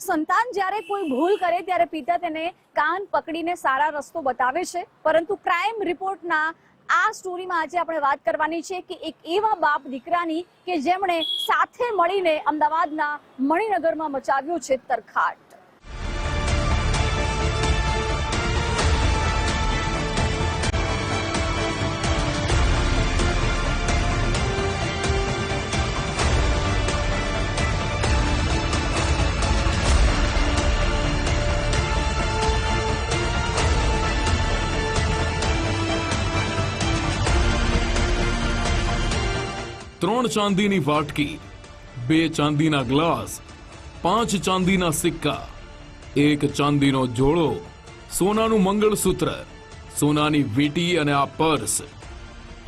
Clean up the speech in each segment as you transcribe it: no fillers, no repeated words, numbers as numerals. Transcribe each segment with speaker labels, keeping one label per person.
Speaker 1: સંતાન જ્યારે કોઈ ભૂલ કરે ત્યારે પિતા તેને કાન પકડીને સારા રસ્તો બતાવે છે, પરંતુ ક્રાઇમ રિપોર્ટના આ સ્ટોરીમાં આજે આપણે વાત કરવાની છે કે એક એવા બાપ દીકરાની કે જેમણે સાથે મળીને અમદાવાદના મણિનગરમાં મચાવ્યો છે તરખાટ।
Speaker 2: ત્રણ ચાંદીની વાટકી, બે ચાંદીના ગ્લાસ, પાંચ ચાંદીના સિક્કા, એક ચાંદીનો જોડો, સોનાનું મંગળસૂત્ર, સોનાની વીંટી અને આ પર્સ।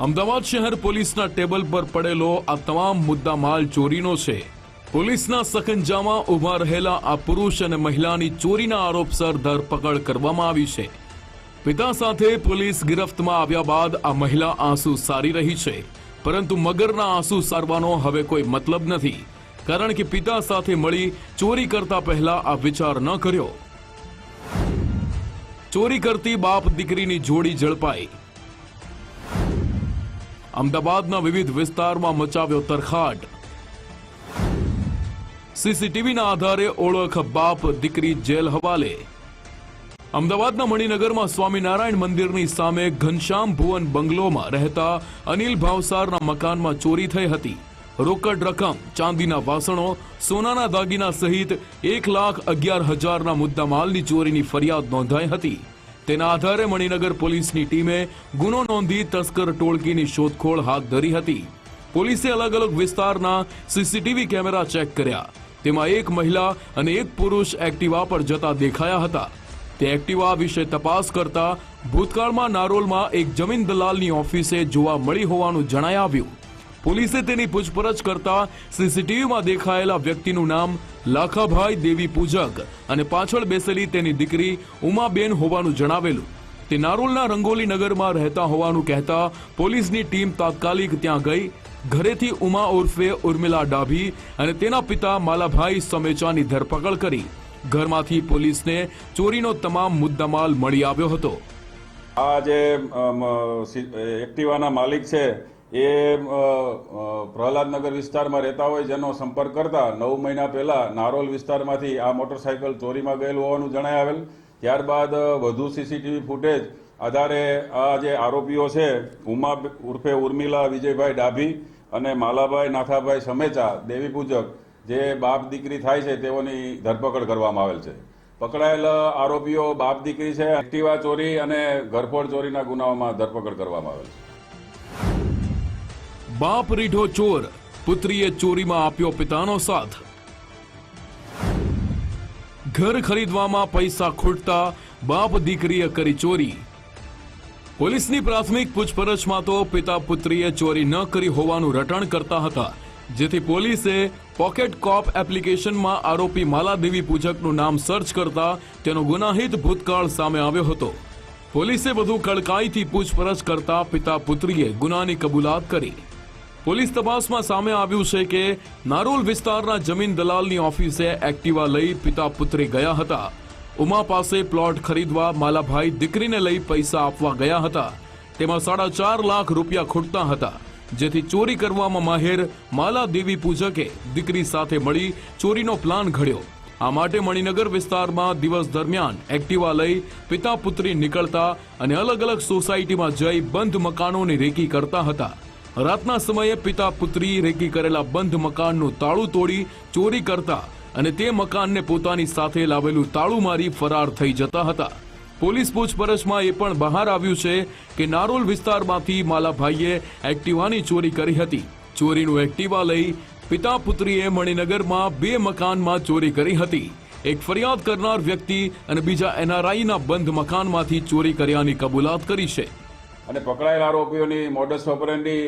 Speaker 2: અમદાવાદ શહેર પોલીસના ટેબલ પર પડેલો આ તમામ મુદ્દામાલ ચોરીનો છે। પોલીસના સકંજામાં ઉભા રહેલા આ પુરુષ અને મહિલાની ચોરીના આરોપસર ધરપકડ કરવામાં આવી છે। પિતા સાથે પોલીસ ગિરફ્તમાં આવ્યા બાદ આ મહિલા આંસુ સારી રહી છે, પરંતુ મગરના આંસુ સારવાનો હવે કોઈ મતલબ નથી, કારણ કે પિતા સાથે મળી ચોરી કરતા પહેલા આ વિચાર ન કર્યો। ચોરી કરતી બાપ દીકરીની જોડી ઝડપાઈ। અમદાવાદના વિવિધ વિસ્તારમાં મચાવ્યો તરખાટ। સીસીટીવીના આધારે ઓળખ બાપ દીકરી જેલ હવાલે। અમદાવાદના મણિનગરમાં સ્વામિનારાયણ મંદિરની સામે ઘનશ્યામ ભુવન બંગલોમાં રહેતા અનિલ ભાવસારના મકાનમાં ચોરી થઈ હતી। રોકડ રકમ, ચાંદીના વાસણો, સોનાના દાગીના સહિત 1,11,000ના મુદ્દામાલની ચોરીની ફરિયાદ નોંધાઈ હતી। તેના આધારે મણિનગર પોલીસની ટીમે ગુનો નોંધી તસ્કર ટોળકીની શોધખોળ હાથ ધરી હતી। પોલીસે અલગ અલગ વિસ્તારના સીસીટીવી કેમેરા ચેક કર્યા। તેમાં એક મહિલા અને એક પુરુષ એક્ટિવા પર જતા દેખાયા હતા। તે એક્ટિવા વિશે તપાસ કરતા ભૂતકાળમાં નારોલમાં એક જમીન દલાલની ઓફિસે જોવા મળી હોવાનું જણાઈ આવ્યું। પોલીસે તેની પૂછપરછ કરતા સીસીટીવીમાં દેખાયેલા વ્યક્તિનું નામ લાખાભાઈ દેવી પૂજક અને પાછળ બેસેલી તેની દીકરી ઉમાબેન હોવાનું જણાવેલું। તે નારોલના રંગોલી નગરમાં રહેતા હોવાનું કહેતા પોલીસની ટીમ તાત્કાલિક ત્યાં ગઈ। ઘરેથી ઉમા ઉર્ફે ઉર્મિલા ડાભી અને તેના પિતા માલાભાઈ સમેચાની ધરપકડ કરી। ઘરમાંથી પોલીસને ચોરીનો તમામ મુદ્દામાલ મળી આવ્યો હતો।
Speaker 3: આ જે એક્ટિવાના માલિક છે એ પ્રહલાદનગર વિસ્તારમાં રહેતા હોય, જેનો સંપર્ક કરતા 9 મહિના પહેલા નારોલ વિસ્તારમાંથી આ મોટરસાયકલ ચોરીમાં ગયેલું હોવાનું જણાઈ આવેલ। ત્યારબાદ વધુ સીસીટીવી ફૂટેજ આધારે આ જે આરોપીઓ છે ઉમા ઉર્ફે ઉર્મિલા વિજયભાઈ ડાભી અને માલાભાઈ નાથાભાઈ સમેચા દેવી પૂજક, જે બાપ દીકરી થાય છે, તેઓની ધરપકડ કરવામાં આવેલ છે। પકડાયેલ આરોપીઓ બાપ દીકરી છે। એક્ટિવા ચોરી અને ઘરફોડ ચોરીના ગુનાઓમાં ધરપકડ કરવામાં આવેલ છે।
Speaker 2: બાપ રીઢો ચોર, પુત્રીએ ચોરીમાં આપ્યો પિતાનો સાથ। ઘર ખરીદવામાં પૈસા ખૂટતા બાપ દીકરીએ કરી ચોરી। પોલીસની પ્રાથમિક પૂછપરછમાં તો પિતા પુત્રીએ ચોરી ન કરી હોવાનું રટણ કરતા હતા, જેથી પોલીસે પોકેટ કોપ એપ્લિકેશનમાં આરોપી માલાદેવી પૂજકનું નામ સર્ચ કરતા તેનો ગુનાહિત ભૂતકાળ સામે આવ્યો હતો। પોલીસે વધુ કડકાઈથી પૂછપરછ કરતા પિતા પુત્રીએ ગુનાની કબૂલાત કરી। પોલીસ તપાસમાં સામે આવ્યું છે કે નારોલ વિસ્તારના જમીન દલાલની ઓફિસે એક્ટિવા લઈ પિતા પુત્રી ગયા હતા। ઉમા પાસે પ્લોટ ખરીદવા માલાભાઈ દીકરીને લઈ પૈસા આપવા ગયા હતા। તેમાં 4.5 લાખ રૂપિયા ખૂટતા હતા, જેથી ચોરી કરવામાં માહેર માલાદેવી પૂજકે દીકરી સાથે મળી ચોરીનો પ્લાન ઘડ્યો। આ માટે મણિનગર વિસ્તારમાં દિવસ દરમિયાન એક્ટિવા લઈ પિતા પુત્રી નીકળતા અને અલગ અલગ સોસાયટીમાં જઈ બંધ મકાનોની રેકી કરતા હતા। રાતના સમયે પિતા પુત્રી રેકી કરેલા બંધ મકાનનું તાળું તોડી ચોરી કરતા અને તે મકાનને પોતાની સાથે લાવેલું તાળું મારી ફરાર થઈ જતા હતા। પોલીસ પૂછપરછમાં એ પણ બહાર આવ્યું છે કે નારોલ વિસ્તારમાંથી માલાભાઈએ એક્ટિવાની ચોરી કરી હતી। ચોરીનું એક્ટિવા લઈ પિતા પુત્રીએ મણિનગરમાં 2 મકાનમાં ચોરી કરી હતી। એક ફરિયાદ કરનાર વ્યક્તિ અને બીજા એનઆરઆઈના બંધ મકાનમાંથી ચોરી કર્યાની કબૂલાત કરી છે।
Speaker 3: અને પકડાયેલ આરોપીઓની મોડસ ઓપરેન્ડી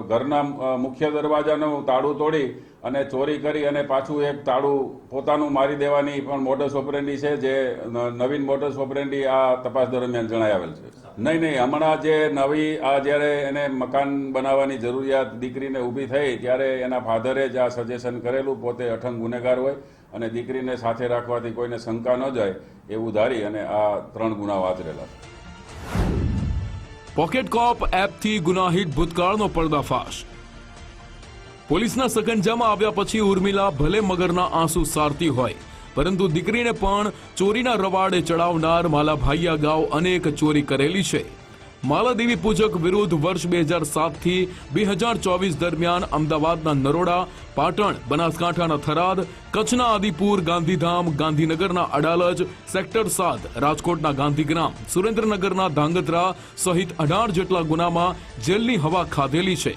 Speaker 3: ઘરના મુખ્ય દરવાજાનું તાળું તોડી અને ચોરી કરી અને પાછું એક તાળું પોતાનું મારી દેવાની પણ મોડસ ઓપરેન્ડી છે, જે નવીન મોડસ ઓપરેન્ડી આ તપાસ દરમિયાન જણાઈ આવેલ છે। નહીં, હમણાં જે નવી આ જ્યારે એને મકાન બનાવવાની જરૂરિયાત દીકરીને ઊભી થઈ ત્યારે એના ફાધરે જ આ સજેશન કરેલું, પોતે અઠંગ ગુનેગાર હોય અને દીકરીને સાથે રાખવાથી કોઈને શંકા ન જાય એવું ધારી અને આ 3 ગુનાઓ આચરેલા છે.
Speaker 2: પોકેટ કોપ એપથી ગુનાહિત ભૂતકાળનો પર્દાફાશ. પોલીસના સકંજામાં આવ્યા પછી ઉર્મિલા ભલે મગરના આંસુ સારતી હોય, પરંતુ દીકરીને પણ ચોરીના રવાડે ચડાવનાર માલાભાઈ અગાઉ અનેક ચોરી કરેલી છે. માલાદેવી પૂજક વિરુદ્ધ વર્ષ 2007 થી 2024 દરમિયાન અમદાવાદના નરોડા, પાટણ, બનાસકાંઠાના થરાદ, કચ્છના આદિપુર, ગાંધીધામ, ગાંધીનગરના અડાલજ, સેક્ટર 7, રાજકોટના ગાંધીગ્રામ, સુરેન્દ્રનગરના ધાંગધ્રા સહિત 18 જેટલા ગુનામાં જેલની હવા ખાધેલી છે.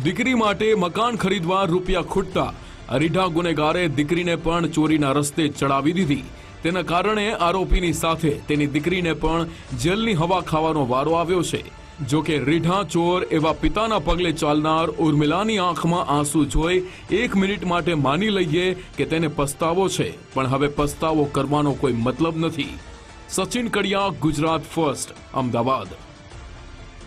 Speaker 2: દીકરી માટે મકાન ખરીદવા રૂપિયા ખૂટતા અરીઢા ગુનેગારે દીકરીને પણ ચોરીના રસ્તે ચડાવી દીધી. તેના કારણે આરોપીની સાથે તેની દીકરીને પણ જેલની હવા ખાવાનો વારો આવ્યો છે. જો કે રીઢા ચોર એવા પિતાના પગલે ચાલનાર ઉર્મિલાની આંખમાં આંસુ જોઈ 1 મિનિટ માટે માની લઈએ કે તેને પસ્તાવો છે, પણ હવે પસ્તાવો કરવાનો કોઈ મતલબ નથી. સચિન કડિયા, ગુજરાત ફર્સ્ટ, અમદાવાદ.